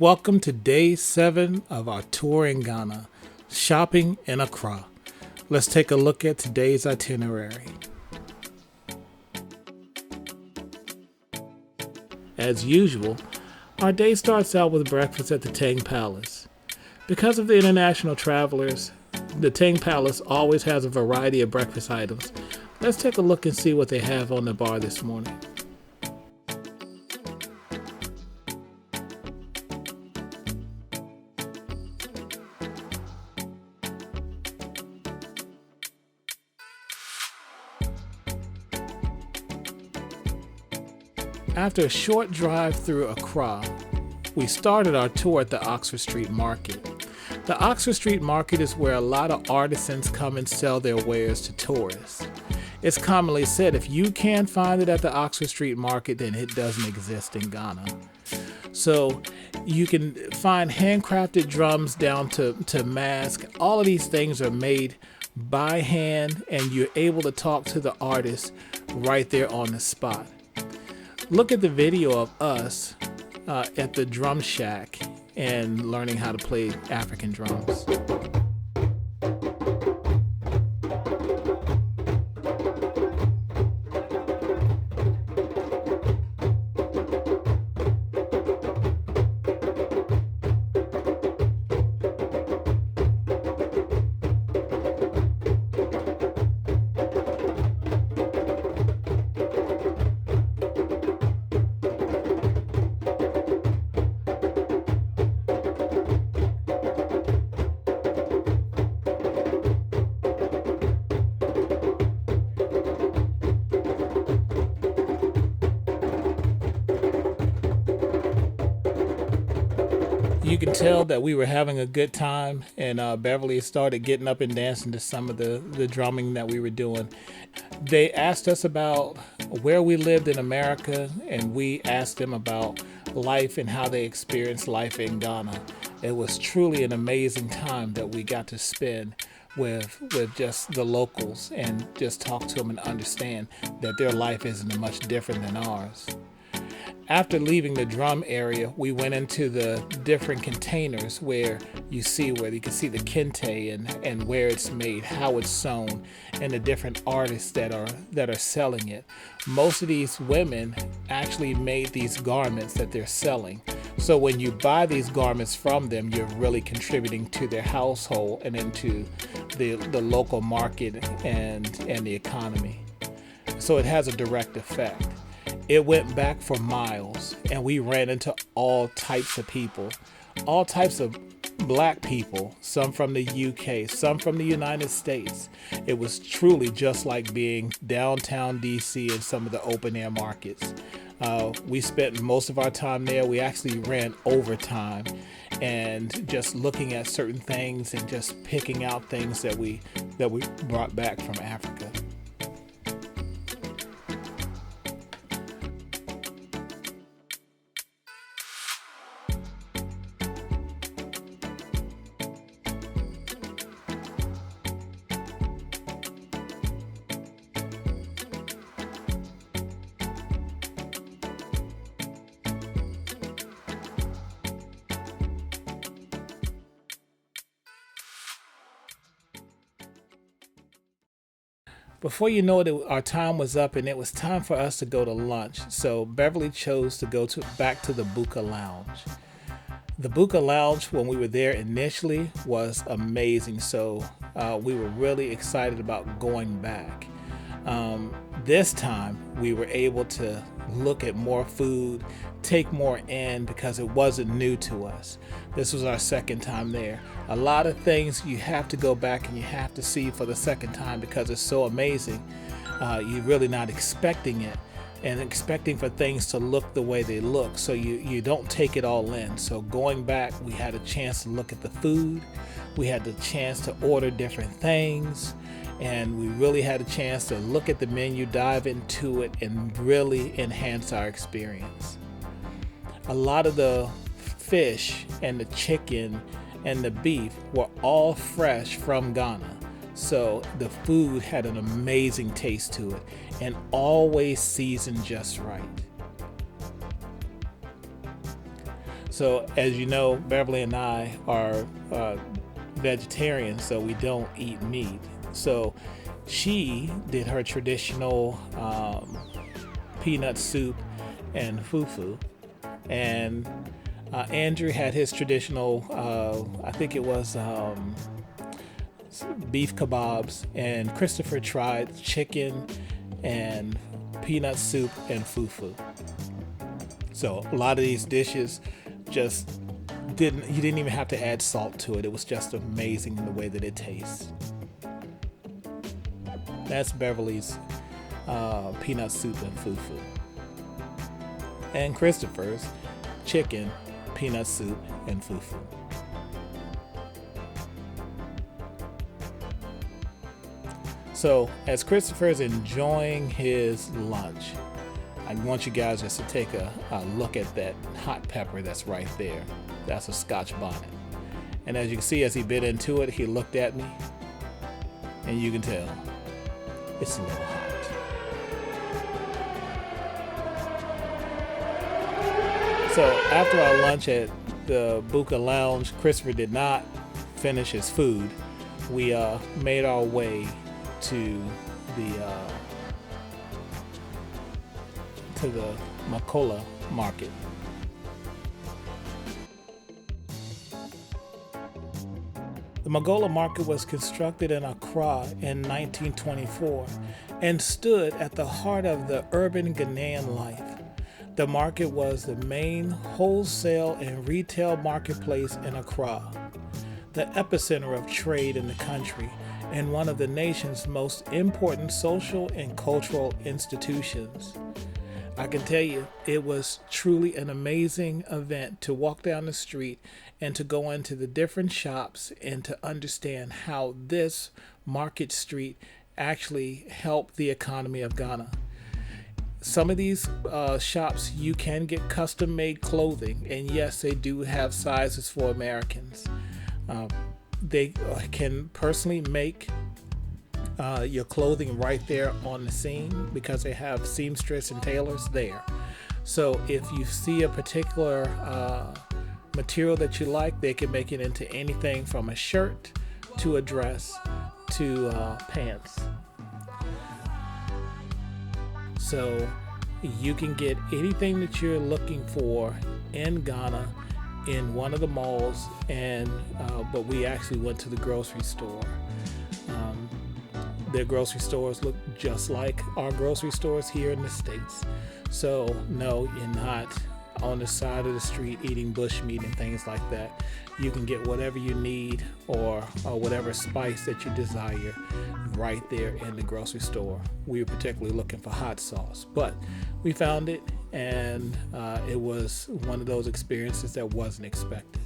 Welcome to day 7 of our tour in Ghana, shopping in Accra. Let's take a look at today's itinerary. As usual, our day starts out with breakfast at the Tang Palace. Because of the international travelers, the Tang Palace always has a variety of breakfast items. Let's take a look and see what they have on the bar this morning. After a short drive through Accra, we started our tour at the Oxford Street Market. The Oxford Street Market is where a lot of artisans come and sell their wares to tourists. It's commonly said if you can't find it at the Oxford Street Market, then it doesn't exist in Ghana. So you can find handcrafted drums down to masks. All of these things are made by hand, and you're able to talk to the artist right there on the spot. Look at the video of us at the drum shack and learning how to play African drums. You can tell that we were having a good time, and Beverly started getting up and dancing to some of the drumming that we were doing. They asked us about where we lived in America, and we asked them about life and how they experienced life in Ghana. It was truly an amazing time that we got to spend with just the locals and just talk to them and understand that their life isn't much different than ours. After leaving the drum area, we went into the different containers where you can see the kente and where it's made, how it's sewn, and the different artists that are selling it. Most of these women actually made these garments that they're selling. So when you buy these garments from them, you're really contributing to their household and into the local market and the economy. So it has a direct effect. It went back for miles, and we ran into all types of people, all types of black people, some from the UK, some from the United States. It was truly just like being downtown DC in some of the open air markets. We spent most of our time there. We actually ran overtime and just looking at certain things and just picking out things that we brought back from Africa. Before you know it, our time was up and it was time for us to go to lunch. So Beverly chose to go back to the Buka Lounge. The Buka Lounge, when we were there initially, was amazing. So we were really excited about going back. This time we were able to look at more food, take more in because it wasn't new to us. This was our second time there. A lot of things you have to go back and you have to see for the second time because it's so amazing. You're really not expecting it and expecting for things to look the way they look, so you don't take it all in. So going back, we had a chance to look at the food. We had the chance to order different things, and we really had a chance to look at the menu, dive into it, and really enhance our experience. A lot of the fish and the chicken and the beef were all fresh from Ghana. So the food had an amazing taste to it and always seasoned just right. So, as you know, Beverly and I are vegetarians, so we don't eat meat. So, she did her traditional peanut soup and fufu, and Andrew had his traditional, I think it was beef kebabs, and Christopher tried chicken and peanut soup and fufu. So a lot of these dishes just you didn't even have to add salt to it. It was just amazing in the way that it tastes. That's Beverly's peanut soup and fufu. And Christopher's chicken, peanut soup, and fufu. So as Christopher's enjoying his lunch, I want you guys just to take a look at that hot pepper that's right there. That's a Scotch bonnet. And as you can see, as he bit into it, he looked at me, and you can tell it's a little hot. So after our lunch at the Buka Lounge, Christopher did not finish his food. We made our way to the Makola Market. The Makola Market was constructed in Accra in 1924 and stood at the heart of the urban Ghanaian life. The market was the main wholesale and retail marketplace in Accra, the epicenter of trade in the country, and one of the nation's most important social and cultural institutions. I can tell you, it was truly an amazing event to walk down the street and to go into the different shops and to understand how this market street actually helped the economy of Ghana. Some of these shops, you can get custom made clothing, and yes, they do have sizes for Americans. They can personally make your clothing right there on the scene because they have seamstress and tailors there. So if you see a particular material that you like, they can make it into anything from a shirt to a dress to pants. So you can get anything that you're looking for in Ghana in one of the malls, and but we actually went to the grocery store. Their grocery stores look just like our grocery stores here in the States. So no, you're not on the side of the street eating bushmeat and things like that. You can get whatever you need or whatever spice that you desire right there in the grocery store. We were particularly looking for hot sauce, but we found it, and it was one of those experiences that wasn't expected.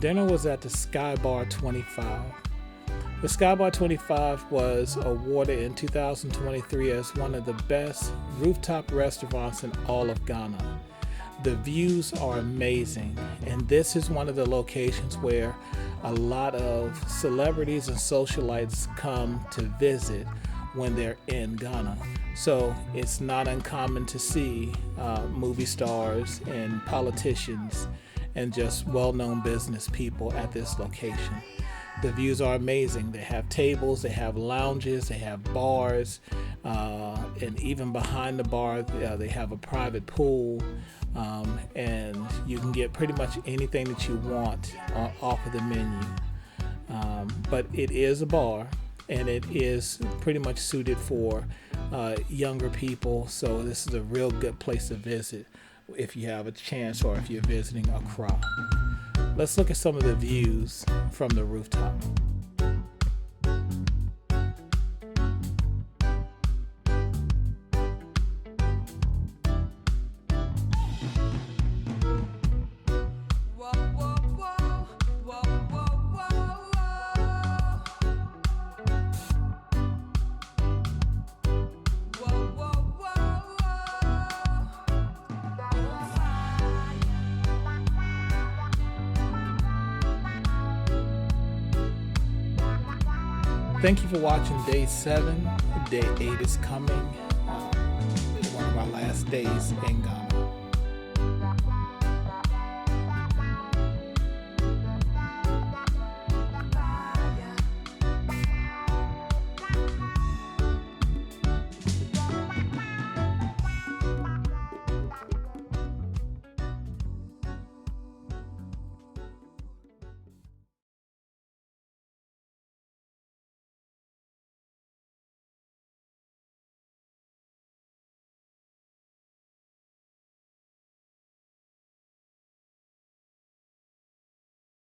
Dinner was at the Sky Bar 25. The Sky Bar 25 was awarded in 2023 as one of the best rooftop restaurants in all of Ghana. The views are amazing, and this is one of the locations where a lot of celebrities and socialites come to visit when they're in Ghana. So it's not uncommon to see movie stars and politicians and just well-known business people at this location. The views are amazing. They have tables, they have lounges, they have bars, and even behind the bar, they have a private pool, and you can get pretty much anything that you want off of the menu. But it is a bar, and it is pretty much suited for younger people, so this is a real good place to visit if you have a chance or if you're visiting Accra. Let's look at some of the views from the rooftop. Thank you for watching day 7. Day 8 is coming. One of our last days in Ghana.